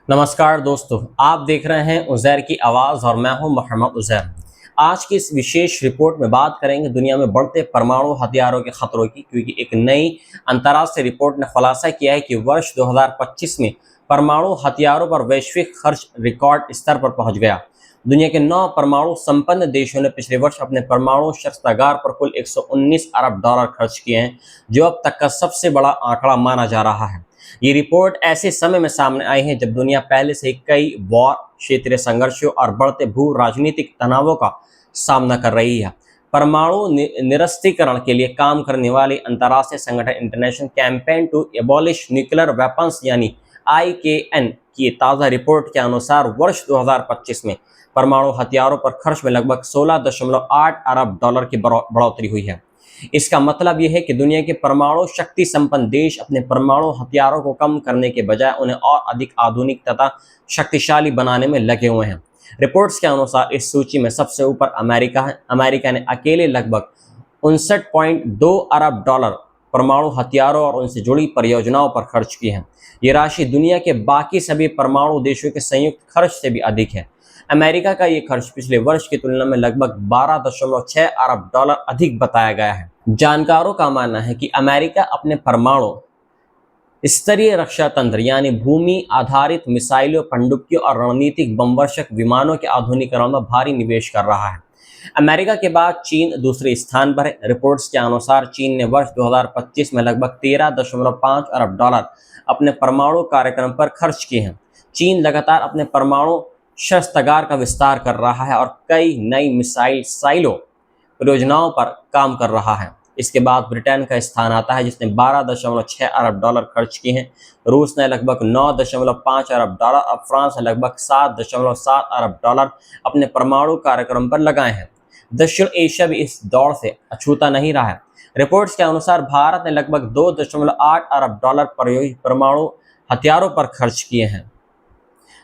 नमस्कार दोस्तों, आप देख रहे हैं उज़ैर की आवाज़ और मैं हूं मोहम्मद उज़ैर। आज की इस विशेष रिपोर्ट में बात करेंगे दुनिया में बढ़ते परमाणु हथियारों के खतरों की, क्योंकि एक नई अंतर्राष्ट्रीय रिपोर्ट ने खुलासा किया है कि वर्ष 2025 में परमाणु हथियारों पर वैश्विक खर्च रिकॉर्ड स्तर पर पहुंच गया। दुनिया के 9 परमाणु संपन्न देशों ने पिछले वर्ष अपने परमाणु शस्त्रागार पर कुल 119 अरब डॉलर खर्च किए हैं, जो अब तक का सबसे बड़ा आंकड़ा माना जा रहा है। ये रिपोर्ट ऐसे समय में सामने आई है जब दुनिया पहले से ही कई वॉर, क्षेत्रीय संघर्षों और बढ़ते भू राजनीतिक तनावों का सामना कर रही है। परमाणु निरस्त्रीकरण के लिए काम करने वाली अंतर्राष्ट्रीय संगठन international campaign to abolish nuclear weapons यानी ICAN की ताज़ा रिपोर्ट के अनुसार वर्ष 2025 में परमाणु हथियारों पर खर्च में लगभग 16.8 अरब डॉलर की बढ़ोतरी हुई है। इसका मतलब यह है कि दुनिया के परमाणु शक्ति संपन्न देश अपने परमाणु हथियारों को कम करने के बजाय उन्हें और अधिक आधुनिक तथा शक्तिशाली बनाने में लगे हुए हैं। रिपोर्ट्स के अनुसार इस सूची में सबसे ऊपर अमेरिका है। अमेरिका ने अकेले लगभग 59.2 अरब डॉलर परमाणु हथियारों और उनसे जुड़ी परियोजनाओं पर खर्च की है। ये राशि दुनिया के बाकी सभी परमाणु देशों के संयुक्त खर्च से भी अधिक है। अमेरिका का ये खर्च पिछले वर्ष की तुलना में लगभग 12.6 अरब डॉलर अधिक बताया गया है। जानकारों का मानना है कि अमेरिका अपने परमाणु स्तरीय रक्षा तंत्र यानी भूमि आधारित मिसाइलों, पनडुब्बियों और रणनीतिक बमवर्षक विमानों के आधुनिकीकरण में भारी निवेश कर रहा है। अमेरिका के बाद चीन दूसरे स्थान पर है। रिपोर्ट्स के अनुसार चीन ने वर्ष 2025 में लगभग 13.5 अरब डॉलर अपने परमाणु कार्यक्रम पर खर्च किए हैं। चीन लगातार अपने परमाणु शस्त्रागार का विस्तार कर रहा है और कई नई मिसाइल साइलों परियोजनाओं पर काम कर रहा है। इसके बाद ब्रिटेन का स्थान आता है, जिसने 12.6 अरब डॉलर खर्च किए हैं। रूस ने लगभग 9.5 अरब डॉलर और फ्रांस ने लगभग 7.7 अरब डॉलर अपने परमाणु कार्यक्रम पर लगाए हैं। दक्षिण एशिया भी इस दौड़ से अछूता नहीं रहा है। रिपोर्ट्स के अनुसार भारत ने लगभग 2.8 अरब डॉलर परमाणु हथियारों पर खर्च किए हैं,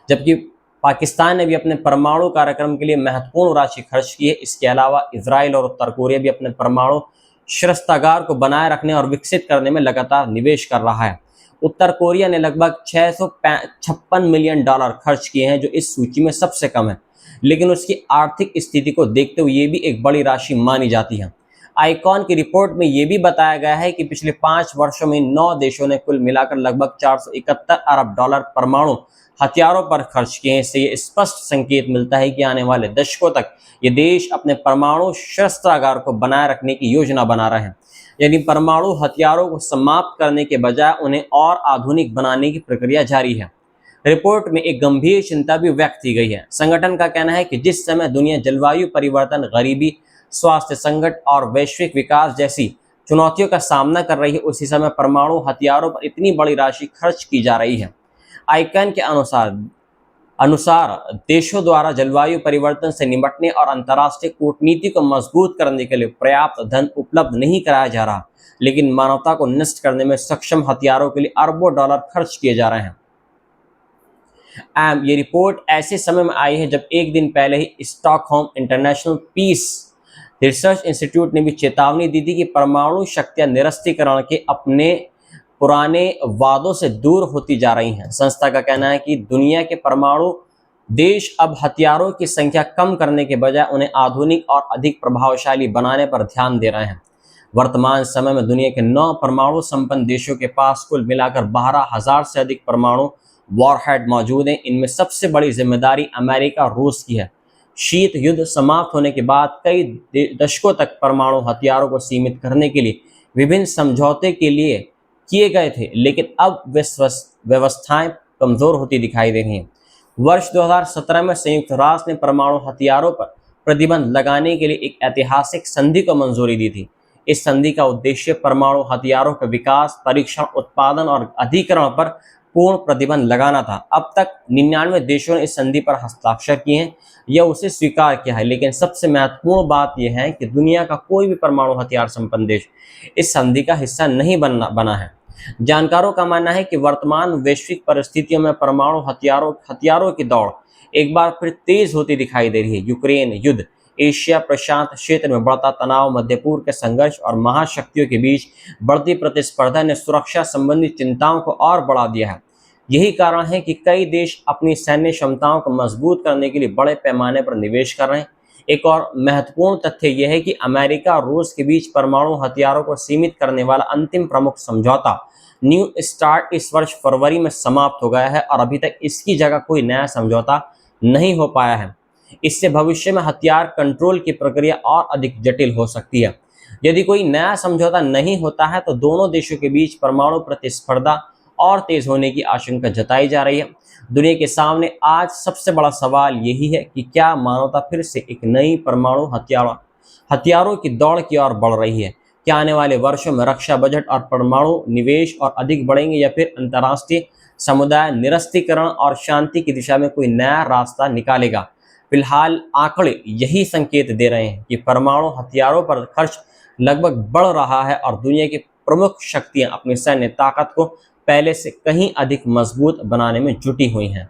जबकि पाकिस्तान ने भी अपने परमाणु कार्यक्रम के लिए महत्वपूर्ण राशि खर्च की है। इसके अलावा इजराइल और उत्तर कोरिया भी अपने परमाणु शस्त्रागार को बनाए रखने और विकसित करने में लगातार निवेश कर रहा है। उत्तर कोरिया ने लगभग 656 मिलियन डॉलर खर्च किए हैं, जो इस सूची में सबसे कम है, लेकिन उसकी आर्थिक स्थिति को देखते हुए ये भी एक बड़ी राशि मानी जाती है। आईकॉन की रिपोर्ट में यह भी बताया गया है कि पिछले 5 वर्षों में 9 देशों ने कुल मिलाकर लगभग 471 अरब डॉलर परमाणु हथियारों पर खर्च किए हैं। इससे ये स्पष्ट संकेत मिलता है कि आने वाले दशकों तक ये देश अपने परमाणु शस्त्रागार को बनाए रखने की योजना बना रहे हैं, यानी परमाणु हथियारों को समाप्त करने के बजाय उन्हें और आधुनिक बनाने की प्रक्रिया जारी है। रिपोर्ट में एक गंभीर चिंता भी व्यक्त की गई है। संगठन का कहना है कि जिस समय दुनिया जलवायु परिवर्तन, गरीबी, स्वास्थ्य संकट और वैश्विक विकास जैसी चुनौतियों का सामना कर रही है, उसी समय परमाणु हथियारों पर इतनी बड़ी राशि खर्च की जा रही है। आईकैन के अनुसार देशों द्वारा जलवायु परिवर्तन से निपटने और अंतर्राष्ट्रीय कूटनीति को मजबूत करने के लिए पर्याप्त धन उपलब्ध नहीं कराया जा रहा, लेकिन मानवता को नष्ट करने में सक्षम हथियारों के लिए अरबों डॉलर खर्च किए जा रहे हैं। ये रिपोर्ट ऐसे समय में आई है जब एक दिन पहले ही Stockholm International Peace Research Institute ने भी चेतावनी दी थी कि परमाणु शक्तियां निरस्त्रीकरण के अपने पुराने वादों से दूर होती जा रही हैं। संस्था का कहना है कि दुनिया के परमाणु देश अब हथियारों की संख्या कम करने के बजाय उन्हें आधुनिक और अधिक प्रभावशाली बनाने पर ध्यान दे रहे हैं। वर्तमान समय में दुनिया के 9 परमाणु संपन्न देशों के पास कुल मिलाकर 12,000 से अधिक परमाणु वॉरहेड मौजूद हैं। इनमें सबसे बड़ी जिम्मेदारी अमेरिका और रूस की है। शीत युद्ध समाप्त होने के बाद कई दशकों तक परमाणु हथियारों को सीमित करने के लिए विभिन्न समझौते के लिए किए गए थे, लेकिन अब व्यवस्थाएं कमजोर होती दिखाई दे रही हैं। वर्ष 2017 में संयुक्त राष्ट्र ने परमाणु हथियारों पर प्रतिबंध लगाने के लिए एक ऐतिहासिक संधि को मंजूरी दी थी। इस संधि का उद्देश्य परमाणु हथियारों के विकास, परीक्षण, उत्पादन और अधिग्रहण पर पूर्ण प्रतिबंध लगाना था। अब तक 99 देशों ने इस संधि पर हस्ताक्षर किए हैं या उसे स्वीकार किया है, लेकिन सबसे महत्वपूर्ण बात यह है कि दुनिया का कोई भी परमाणु हथियार संपन्न देश इस संधि का हिस्सा नहीं बना है। जानकारों का मानना है कि वर्तमान वैश्विक परिस्थितियों में परमाणु हथियारों की दौड़ एक बार फिर तेज होती दिखाई दे रही है। यूक्रेन युद्ध, एशिया प्रशांत क्षेत्र में बढ़ता तनाव, मध्य पूर्व के संघर्ष और महाशक्तियों के बीच बढ़ती प्रतिस्पर्धा ने सुरक्षा संबंधी चिंताओं को और बढ़ा दिया है। यही कारण है कि कई देश अपनी सैन्य क्षमताओं को मजबूत करने के लिए बड़े पैमाने पर निवेश कर रहे हैं। एक और महत्वपूर्ण तथ्य यह है कि अमेरिका और रूस के बीच परमाणु हथियारों को सीमित करने वाला अंतिम प्रमुख समझौता न्यू स्टार्ट इस वर्ष फरवरी में समाप्त हो गया है और अभी तक इसकी जगह कोई नया समझौता नहीं हो पाया है। इससे भविष्य में हथियार कंट्रोल की प्रक्रिया और अधिक जटिल हो सकती है। यदि कोई नया समझौता नहीं होता है तो दोनों देशों के बीच परमाणु प्रतिस्पर्धा और तेज होने की आशंका जताई जा रही है। दुनिया के सामने आज सबसे बड़ा सवाल यही है कि क्या मानवता फिर से एक नई परमाणु हथियारों की दौड़ की ओर बढ़ रही है? क्या आने वाले वर्षों में रक्षा बजट और परमाणु निवेश और अधिक बढ़ेंगे या फिर अंतर्राष्ट्रीय समुदाय निरस्त्रीकरण और शांति की दिशा में कोई नया रास्ता निकालेगा? फिलहाल आंकड़े यही संकेत दे रहे हैं कि परमाणु हथियारों पर खर्च लगभग बढ़ रहा है और दुनिया की प्रमुख शक्तियां अपनी सैन्य ताकत को पहले से कहीं अधिक मजबूत बनाने में जुटी हुई हैं।